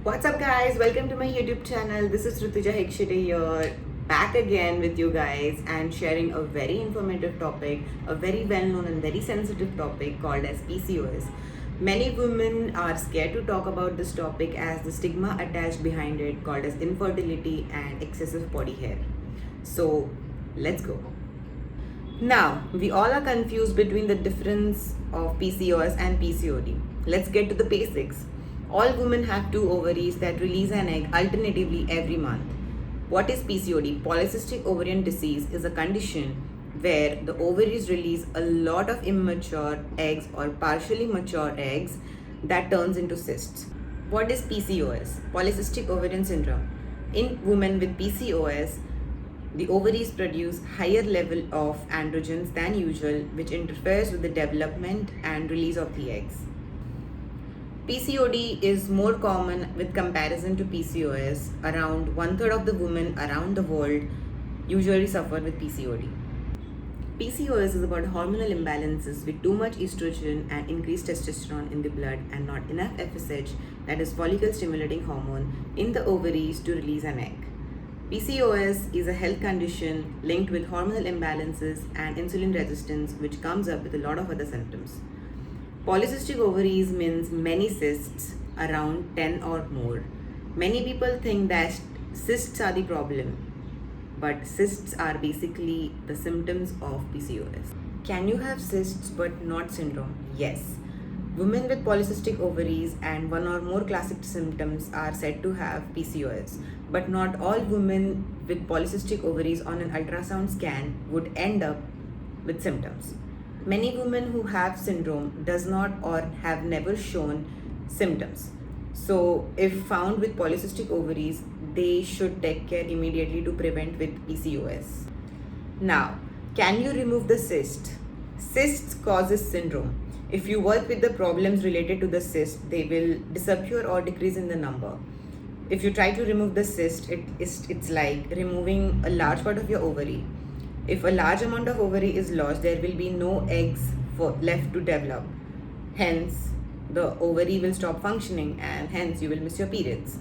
What's up, guys? Welcome to my YouTube channel. This is Rutuja Hekshite here, back again with you guys and sharing a very informative topic, a very well known and very sensitive topic called as PCOS. Many women are scared to talk about this topic as the stigma attached behind it called as infertility and excessive body hair. So, let's go. Now, we all are confused between the difference of PCOS and PCOD. Let's get to the basics. All women have two ovaries that release an egg alternatively every month. What is PCOD? Polycystic ovarian disease is a condition where the ovaries release a lot of immature eggs or partially mature eggs that turns into cysts. What is PCOS? Polycystic ovarian syndrome. In women with PCOS, the ovaries produce higher level of androgens than usual, which interferes with the development and release of the eggs. PCOD is more common with comparison to PCOS. Around 1/3 of the women around the world usually suffer with PCOD. PCOS is about hormonal imbalances with too much estrogen and increased testosterone in the blood and not enough FSH, that is follicle stimulating hormone, in the ovaries to release an egg. PCOS is a health condition linked with hormonal imbalances and insulin resistance, which comes up with a lot of other symptoms. Polycystic ovaries means many cysts, around 10 or more. Many people think that cysts are the problem, but cysts are basically the symptoms of PCOS. Can you have cysts but not syndrome? Yes. Women with polycystic ovaries and one or more classic symptoms are said to have PCOS, but not all women with polycystic ovaries on an ultrasound scan would end up with symptoms. Many women who have syndrome does not or have never shown symptoms. So if found with polycystic ovaries, they should take care immediately to prevent with PCOS. Now, can you remove the cyst? Cysts causes syndrome. If you work with the problems related to the cyst, they will disappear or decrease in the number. If you try to remove the cyst, it's like removing a large part of your ovary. If a large amount of ovary is lost, there will be no eggs left to develop. Hence, the ovary will stop functioning and hence you will miss your periods.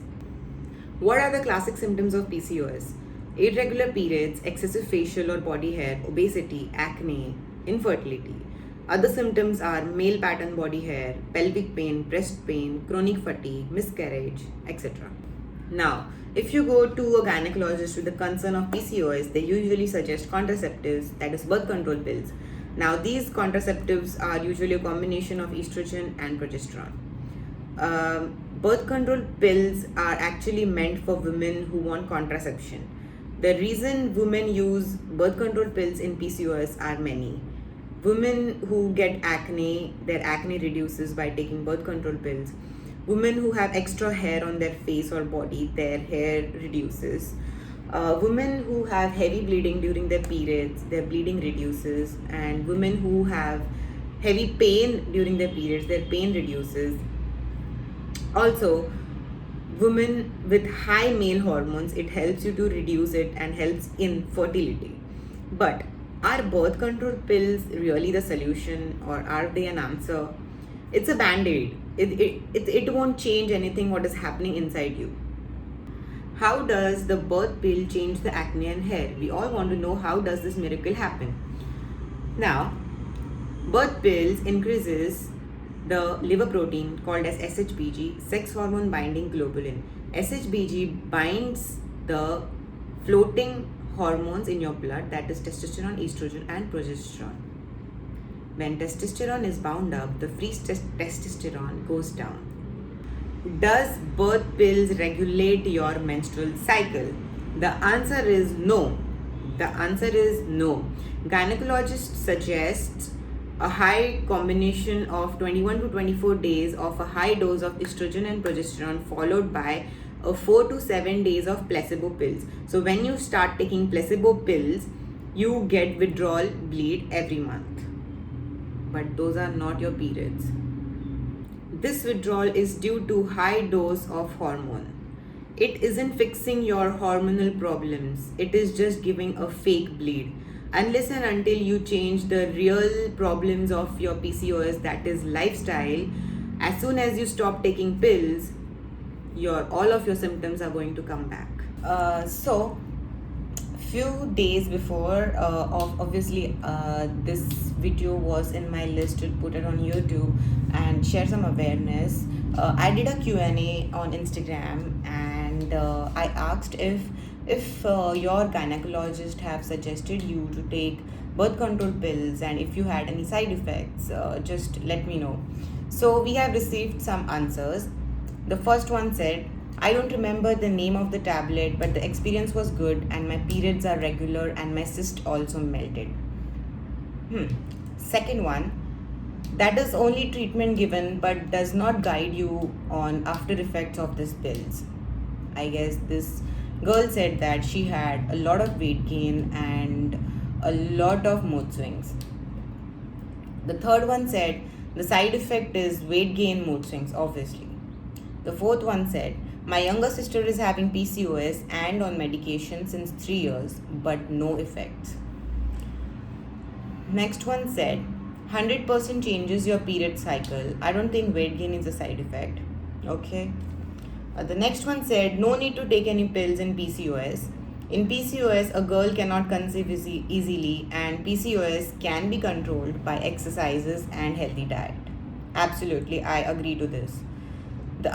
What are the classic symptoms of PCOS? Irregular periods, excessive facial or body hair, obesity, acne, infertility. Other symptoms are male pattern body hair, pelvic pain, breast pain, chronic fatigue, miscarriage, etc. Now, if you go to a gynecologist with the concern of PCOS, they usually suggest contraceptives, that is birth control pills. Now, these contraceptives are usually a combination of estrogen and progesterone. Birth control pills are actually meant for women who want contraception. The reason women use birth control pills in PCOS are many. Women who get acne, their acne reduces by taking birth control pills. Women who have extra hair on their face or body, their hair reduces. Women who have heavy bleeding during their periods, their bleeding reduces. And women who have heavy pain during their periods, their pain reduces. Also, women with high male hormones, it helps you to reduce it and helps in fertility. But are birth control pills really the solution or are they an answer? It's a band-aid. It won't change anything what is happening inside you. How does the birth pill change the acne and hair? We all want to know how does this miracle happen. Now, birth pills increases the liver protein called as SHBG, sex hormone binding globulin. SHBG binds the floating hormones in your blood, that is testosterone, estrogen and progesterone. When testosterone is bound up, the free testosterone goes down. Does birth pills regulate your menstrual cycle? The answer is no. The answer is no. Gynecologists suggest a high combination of 21 to 24 days of a high dose of estrogen and progesterone followed by 4 to 7 days of placebo pills. So when you start taking placebo pills, you get withdrawal bleed every month. But those are not your periods. This withdrawal is due to high dose of hormone. It isn't fixing your hormonal problems. It is just giving a fake bleed. Unless and until you change the real problems of your PCOS, that is lifestyle, as soon as you stop taking pills, your all of your symptoms are going to come back. So few days before of obviously this video was in my list to put it on YouTube and share some awareness. I did a Q&A on Instagram, and I asked if your gynecologist have suggested you to take birth control pills, and if you had any side effects, just let me know. So we have received some answers. The first one said, I don't remember the name of the tablet, but the experience was good and my periods are regular and my cyst also melted. Second one, that is only treatment given but does not guide you on after effects of these pills. I guess this girl said that she had a lot of weight gain and a lot of mood swings. The third one said the side effect is weight gain, mood swings, obviously. The fourth one said, my younger sister is having PCOS and on medication since 3 years, but no effects. Next one said, 100% changes your period cycle. I don't think weight gain is a side effect. Okay. The next one said, no need to take any pills in PCOS. In PCOS, a girl cannot conceive easily, and PCOS can be controlled by exercises and healthy diet. Absolutely, I agree to this. The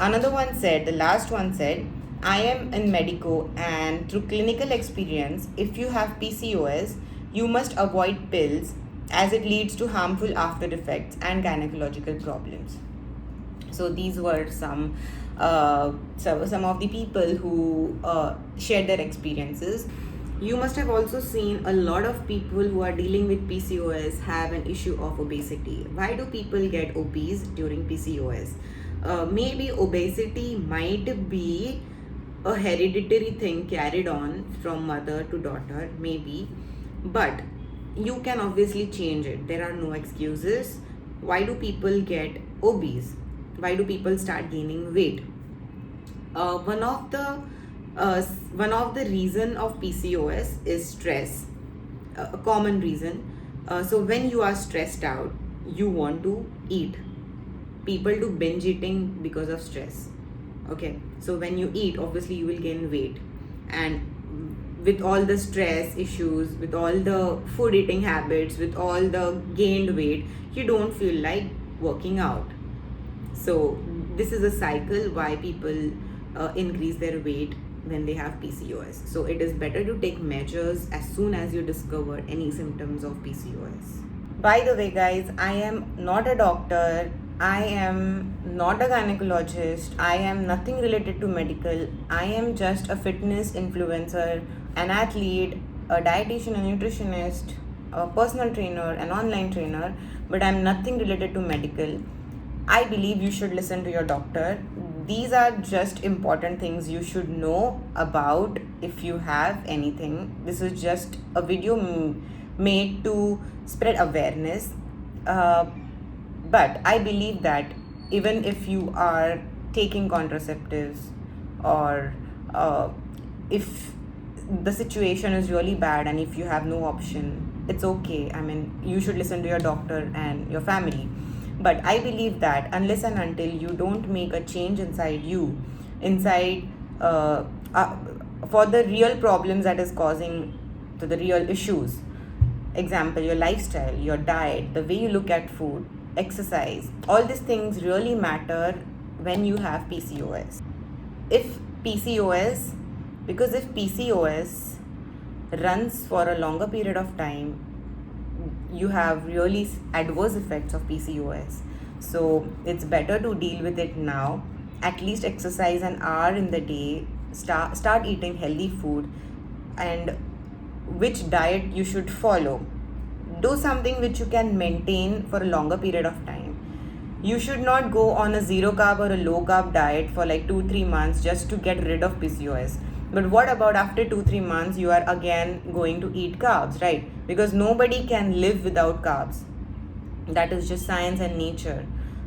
last one said, I am in Medico, and through clinical experience, if you have PCOS, you must avoid pills as it leads to harmful after effects and gynecological problems. So these were some of the people who shared their experiences. You must have also seen a lot of people who are dealing with PCOS have an issue of obesity. Why do people get obese during PCOS? Maybe obesity might be a hereditary thing carried on from mother to daughter, maybe, but you can obviously change it. There are no excuses. Why do people get obese? Why do people start gaining weight? One of the reason of PCOS is stress, a common reason. So when you are stressed out, you want to eat. People do binge eating because of stress. Okay, so when you eat, obviously you will gain weight, and with all the stress issues, with all the food eating habits, with all the gained weight, you don't feel like working out. So this is a cycle why people increase their weight when they have PCOS. So it is better to take measures as soon as you discover any symptoms of PCOS. By the way, guys, I am not a doctor. I am not a gynecologist. I am nothing related to medical. I am just a fitness influencer, an athlete, a dietitian, a nutritionist, a personal trainer, an online trainer, but I'm nothing related to medical. I believe you should listen to your doctor. These are just important things you should know about if you have anything. This is just a video made to spread awareness. But I believe that even if you are taking contraceptives, or if the situation is really bad and if you have no option, it's okay. I mean, you should listen to your doctor and your family. But I believe that unless and until you don't make a change inside you, for the real problems that is causing to the real issues, example, your lifestyle, your diet, the way you look at food, exercise, all these things really matter when you have PCOS. If PCOS runs for a longer period of time, you have really adverse effects of PCOS. So it's better to deal with it now. At least exercise an hour in the day, start eating healthy food, and which diet you should follow. Do something which you can maintain for a longer period of time. You should not go on a zero carb or a low carb diet for like 2-3 months just to get rid of PCOS. But what about after 2-3 months you are again going to eat carbs, right? Because nobody can live without carbs. That is just science and nature.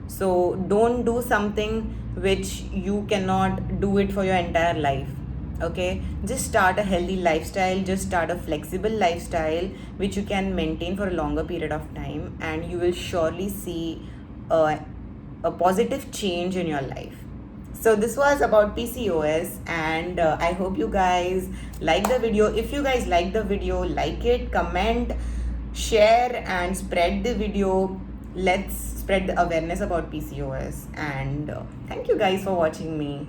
So don't do something which you cannot do it for your entire life. Okay, just start a healthy lifestyle, just start a flexible lifestyle which you can maintain for a longer period of time, and you will surely see a positive change in your life. So this was about PCOS, and I hope you guys like the video. If you guys like the video, like it, comment, share, and spread the video. Let's spread the awareness about PCOS. And thank you guys for watching me.